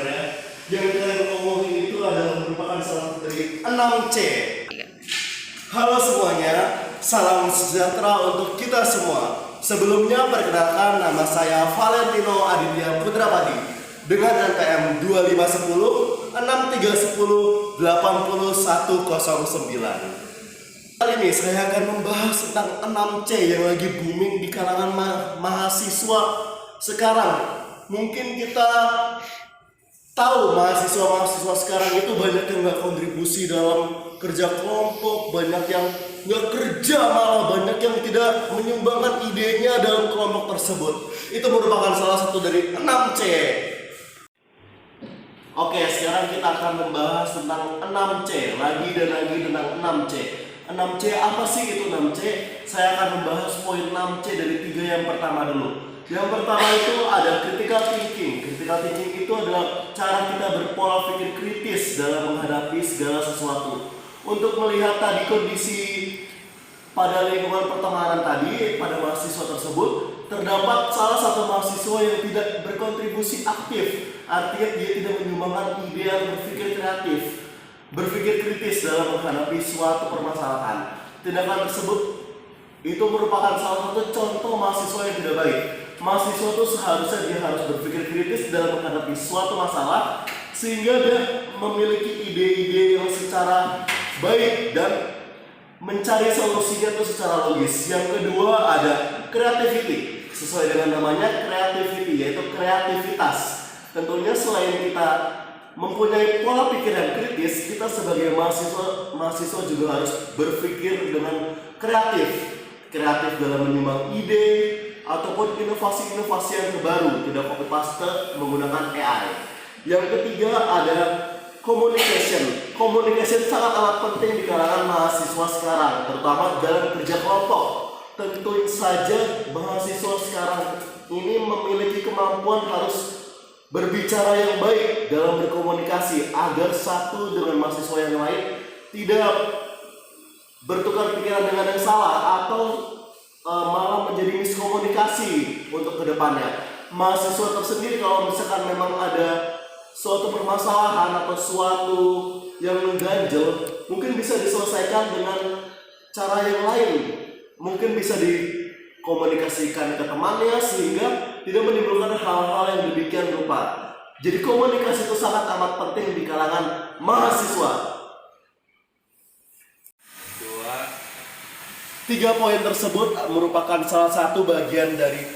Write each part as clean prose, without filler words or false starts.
sebenarnya. Yang kita ngomongin itu adalah merupakan salah satu dari 6C. Halo semuanya, salam sejahtera untuk kita semua. Sebelumnya perkenalkan, nama saya Valentino Aditya Putrapadi dengan NPM 2510 6310 8109. Kali ini saya akan membahas tentang 6C yang lagi booming di kalangan mahasiswa sekarang. Mungkin kita tahu mahasiswa sekarang itu banyak yang nggak kontribusi dalam kerja kelompok, banyak yang nggak kerja, malah banyak yang tidak menyumbangkan idenya dalam kelompok tersebut. Itu merupakan salah satu dari 6C. Oke, sekarang kita akan membahas tentang 6C, lagi dan lagi tentang 6C. 6C apa sih itu 6C? Saya akan membahas poin 6C dari 3 yang pertama dulu. Yang pertama itu ada critical thinking. Critical thinking itu adalah cara kita berpola pikir kritis dalam menghadapi segala sesuatu. Untuk melihat tadi kondisi pada lingkungan pertemanan tadi, pada mahasiswa tersebut, terdapat salah satu mahasiswa yang tidak berkontribusi aktif. Artinya dia tidak menyumbangkan ide yang berpikir kreatif, berpikir kritis dalam menghadapi suatu permasalahan. Tindakan tersebut itu merupakan salah satu contoh mahasiswa yang tidak baik. Mahasiswa itu seharusnya dia harus berpikir kritis dalam menghadapi suatu masalah sehingga dia memiliki ide-ide yang secara baik dan mencari solusinya itu secara logis. Yang kedua ada creativity. Sesuai dengan namanya creativity, yaitu kreativitas. Tentunya selain kita mempunyai pola pikir yang kritis, kita sebagai mahasiswa juga harus berpikir dengan kreatif dalam menyumbang ide ataupun inovasi-inovasi yang terbaru, tidak copy paste menggunakan AI. Yang ketiga ada communication. Communication sangat amat penting di kalangan mahasiswa sekarang, terutama dalam kerja kelompok. Tentu saja mahasiswa sekarang ini memiliki kemampuan harus berbicara yang baik dalam berkomunikasi agar satu dengan mahasiswa yang lain tidak bertukar pikiran dengan yang salah atau malah menjadi miskomunikasi untuk kedepannya. Mahasiswa tersendiri kalau misalkan memang ada suatu permasalahan atau suatu yang mengganjal, mungkin bisa diselesaikan dengan cara yang lain. Mungkin bisa dikomunikasikan ke temannya sehingga tidak menimbulkan hal-hal yang demikian rupa. Jadi komunikasi itu sangat amat penting di kalangan mahasiswa. 3 poin tersebut merupakan salah satu bagian dari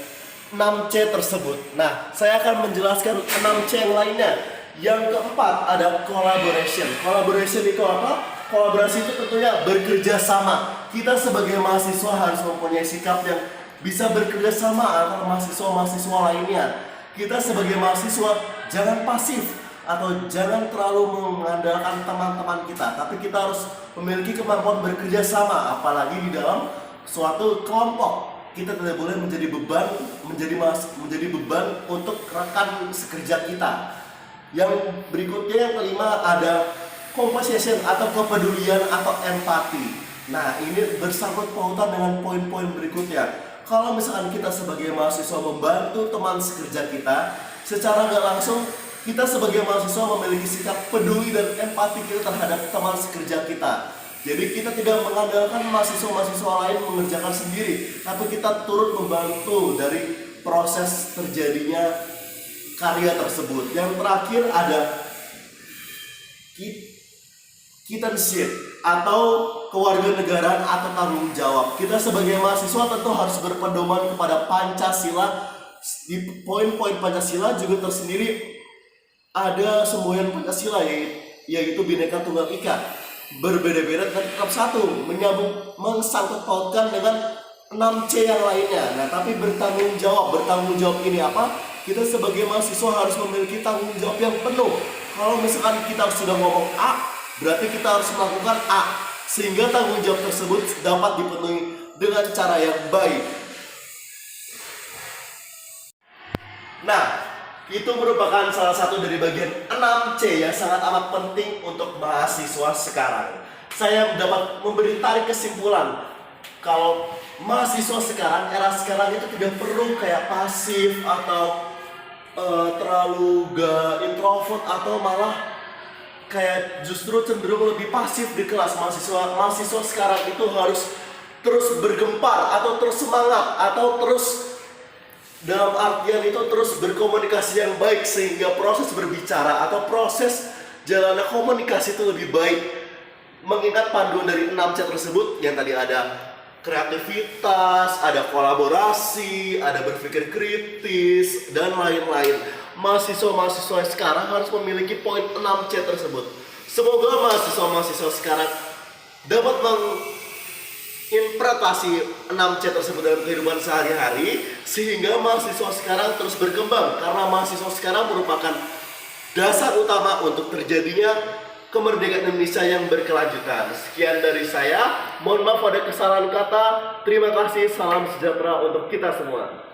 6C tersebut. Nah, saya akan menjelaskan 6C yang lainnya. Yang keempat ada collaboration. Collaboration itu apa? Kolaborasi itu tentunya bekerja sama. Kita sebagai mahasiswa harus mempunyai sikap yang bisa bekerja sama antara mahasiswa-mahasiswa lainnya. Kita sebagai mahasiswa jangan pasif atau jangan terlalu mengandalkan teman-teman kita, tapi kita harus memiliki kemampuan bekerja sama, apalagi di dalam suatu kelompok. Kita tidak boleh menjadi beban untuk rekan sekerja kita. Yang berikutnya yang kelima ada compassion atau kepedulian atau empati. Nah, ini bersangkut pautan dengan poin-poin berikutnya. Kalau misalkan kita sebagai mahasiswa membantu teman sekerja kita, secara nggak langsung kita sebagai mahasiswa memiliki sikap peduli dan empati kita terhadap teman sekerja kita. Jadi kita tidak mengandalkan mahasiswa-mahasiswa lain mengerjakan sendiri, tapi kita turut membantu dari proses terjadinya karya tersebut. Yang terakhir ada citizenship atau kewarganegaraan atau tanggung jawab. Kita sebagai mahasiswa tentu harus berpedoman kepada Pancasila. Di poin-poin Pancasila juga tersendiri ada semboyan Pancasila yaitu Bhinneka Tunggal Ika. Berbeda-beda dan tetap satu, menyambung, mensangkut pautkan dengan 6C yang lainnya. Nah, tapi bertanggung jawab ini apa? Kita sebagai mahasiswa harus memiliki tanggung jawab yang penuh. Kalau misalkan kita sudah ngomong A, berarti kita harus melakukan A, sehingga tanggung jawab tersebut dapat dipenuhi dengan cara yang baik. Nah, itu merupakan salah satu dari bagian 6C yang sangat amat penting untuk mahasiswa sekarang. Saya dapat memberi tarik kesimpulan kalau mahasiswa sekarang, era sekarang itu tidak perlu kayak pasif atau terlalu gak introvert atau malah kayak justru cenderung lebih pasif di kelas. Mahasiswa sekarang itu harus terus bergempar atau terus semangat atau terus, dalam artian itu terus berkomunikasi yang baik sehingga proses berbicara atau proses jalannya komunikasi itu lebih baik. Mengingat panduan dari 6C tersebut yang tadi ada kreativitas, ada kolaborasi, ada berpikir kritis, dan lain-lain. Mahasiswa-mahasiswa sekarang harus memiliki poin 6C tersebut. Semoga mahasiswa-mahasiswa sekarang dapat menginterpretasi 6C tersebut dalam kehidupan sehari-hari, sehingga mahasiswa sekarang terus berkembang, karena mahasiswa sekarang merupakan dasar utama untuk terjadinya kemerdekaan Indonesia yang berkelanjutan. Sekian dari saya, mohon maaf pada kesalahan kata. Terima kasih, salam sejahtera untuk kita semua.